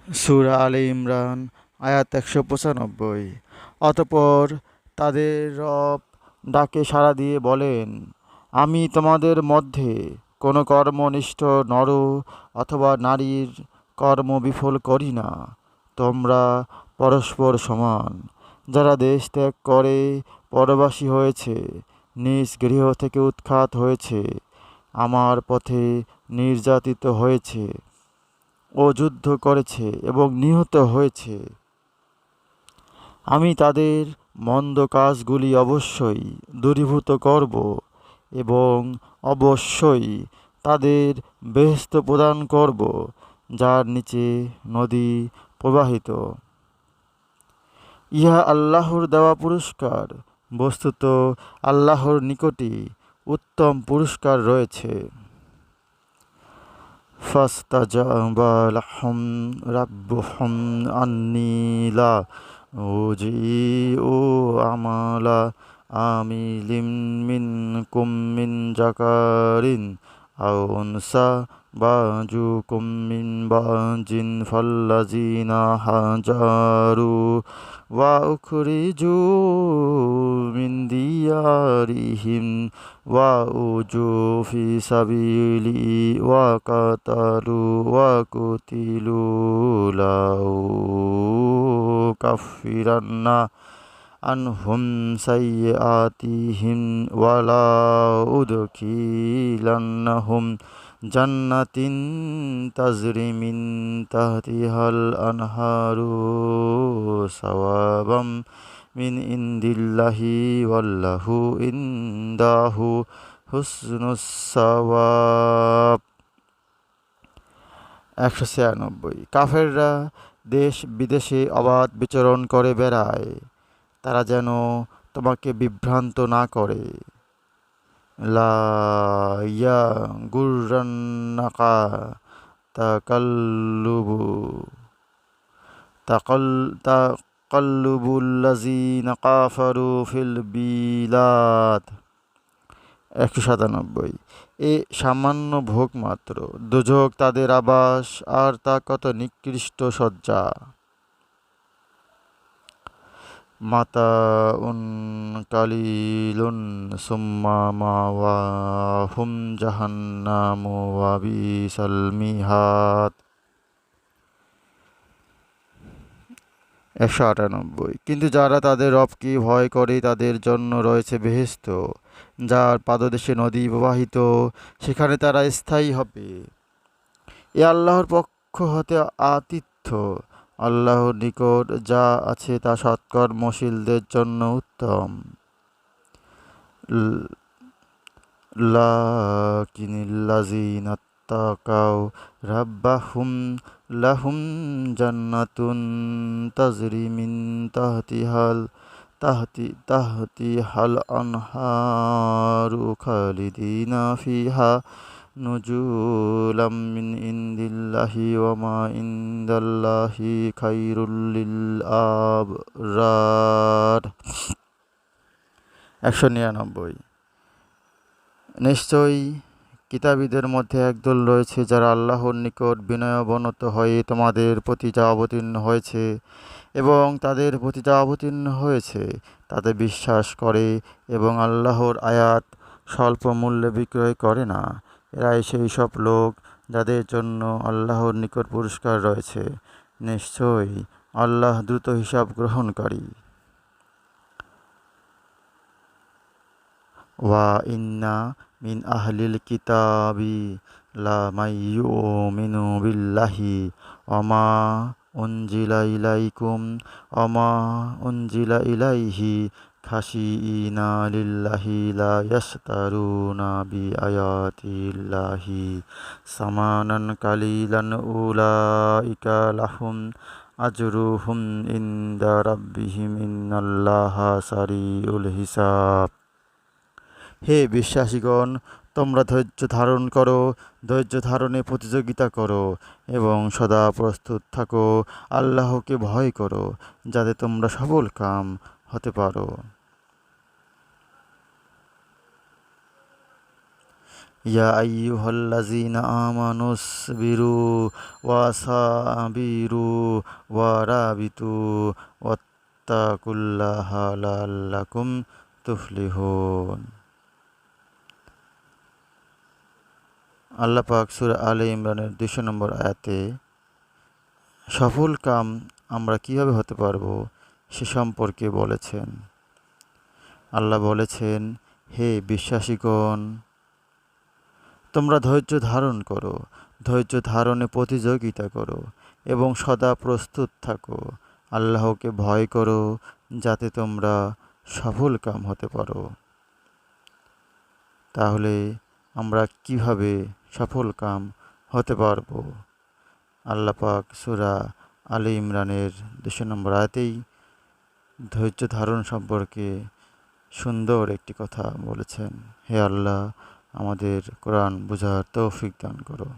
সূরা আলে ইমরান আয়াত ১৯৫। অতঃপর তাদের রব ডাকে সাড়া দিয়ে বলেন, আমি তোমাদের মধ্যে কোনো কর্মনিষ্ঠ নর অথবা নারীর কর্ম বিফল করি না। তোমরা পরস্পর সমান। যারা দেশ ত্যাগ করে পরবাসী হয়েছে, নিজ গৃহ থেকে উৎখাত হয়েছে, আমার পথে নির্যাতিত হয়েছে ও যুদ্ধ করেছে এবং নিহত হয়েছে, আমি তাদের মন্দ কাজগুলি অবশ্যই দূরীভূত করব এবং অবশ্যই তাদের বেহেশত প্রদান করব, যার নিচে নদী প্রবাহিত। ইহা আল্লাহর দেওয়া পুরস্কার। বস্তুত আল্লাহর নিকটই উত্তম পুরস্কার রয়েছে। ফাস্তাজাবা লাহুম রাব্বুহুম আন্নী লা উযীউ আমালা আমিলিম মিনকুম মিন যাকারিন আও উনসা বাযুকুম মিন বাজিন ফাল্লাযীনা হাজারু ওয়া উখরিজু মিন দিয়ারিহিম ওয়া উজু ফি সাবিলি ওয়া কাতালু ওয়া কুতিলু লাউ কাফিরান্না আনহুম সাইয়্যাতিহিম ওয়া লা উদখিলান্নাহুম জান্নাতিন তাজরি মিন তাহতিহাল আনহারু সাওয়াবাম মিন ইন্দিল্লাহি ওয়াল্লাহু ইনদাহু হুসনুস সাওয়াব। ১৯৬ কাফেররা দেশ বিদেশে অবাধ বিচরণ করে বেড়ায়, তারা যেন তোমাকে বিভ্রান্ত না করে। লা ইয়াগুররান্নাকা তাকাল্লুবু তাকাল তাকাল্লুবুল্লাযীনা কাফারু ফিল বিলাদ। ১৯৭ এ সামান্য ভোগ মাত্র, দোজখ তাদের আবাস, আর তা কত নিকৃষ্ট শয্যা। মাতাউন কালিলুন সুম্মা মাওয়াহুম জাহান্নামু ওয়া বিসাল মিহাদ। ১৯৮ কিন্তু যারা তাদের রবকে ভয় করে তাদের জন্য রয়েছে বেহেশত, যার পাদদেশে নদী প্রবাহিত, সেখানে তারা স্থায়ী হবে। এ আল্লাহর পক্ষ হতে আতিথ্য। আল্লাহর নিকট যা আছে তা সৎকর্মশীলদের জন্য উত্তম। লাকিনিল্লাযীনা তাকাও রাব্বাহুম লাহুম জান্নাতুন তাজরি মিন তাহতিহাল আনহারু খালিদিনা ফিহা নুজুলাম মিন ইনদিল্লাহি ওয়া মা ইনদাল্লাহি খায়রুল লিল আবরার। ১৯৯ নিশ্চয়ই কিতাবীদের মধ্যে একদল রয়েছে যারা আল্লাহর নিকট বিনয়াবনত হয়ে তোমাদের প্রতি যা অবতীর্ণ হয়েছে এবং তাদের প্রতি যা অবতীর্ণ হয়েছে তাতে বিশ্বাস করে এবং আল্লাহর আয়াত স্বল্প মূল্যে বিক্রয় করে না। এরাই সেই সব লোক যাদের জন্য আল্লাহর নিকট পুরস্কার রয়েছে। নিশ্চয়ই আল্লাহ দ্রুত হিসাব গ্রহণকারী। ওয়া ইন্না মিন আহলিল কিতাবি লা মাইয়ুমিনু বিল্লাহি ওয়া মা উনজিলা ইলাইকুম ওয়া মা উনজিলা ইলাইহি খাশিঈনা লিল্লাহি লা ইয়াশতারুনা বিআয়াতিল্লাহি সামানান কালিলান উলাইকা লাহুম আজরুহুম ইনদা রাব্বিহিম ইন্নাল্লাহা সারিউল হিসাব। হে বিশ্বাসীগণ, তোমরা ধৈর্য ধারণ করো, ধৈর্য ধারণে প্রতিযোগিতা করো এবং সদা প্রস্তুত থাকো। আল্লাহকে ভয় করো যাতে তোমরা সফল কাম হতে পারো। ইয়া আইয়ুহাল্লাযীনা আমানুসবিরু ওয়াসাবিরু ওয়ারাবিতু ওয়াত্তাকুল্লাহা লাআল্লাকুম তুফলিহুন। আল্লাহ পাক সূরা আলে ইমরানের ২০০ নম্বর আয়াতে সফল কাম আমরা কিভাবে হতে পারবো সে সম্পর্কে বলেছেন। আল্লাহ বলেছেন, হে বিশ্বাসীগণ, তোমরা ধৈর্য ধারণ করো, ধৈর্য ধারণে প্রতিযোগিতা করো এবং সদা প্রস্তুত থাকো। আল্লাহকে ভয় করো যাতে তোমরা সফল কাম হতে পারো। তাহলে আমরা কিভাবে সফল কাম হতে পারবো? আল্লাহ পাক সূরা আলে ইমরানের ২০০ নম্বর আয়াতেই ধৈর্য ধারণ সম্পর্কে সুন্দর একটি কথা বলেছেন। হে আল্লাহ, আমাদের কোরআন বোঝার তৌফিক দান করো।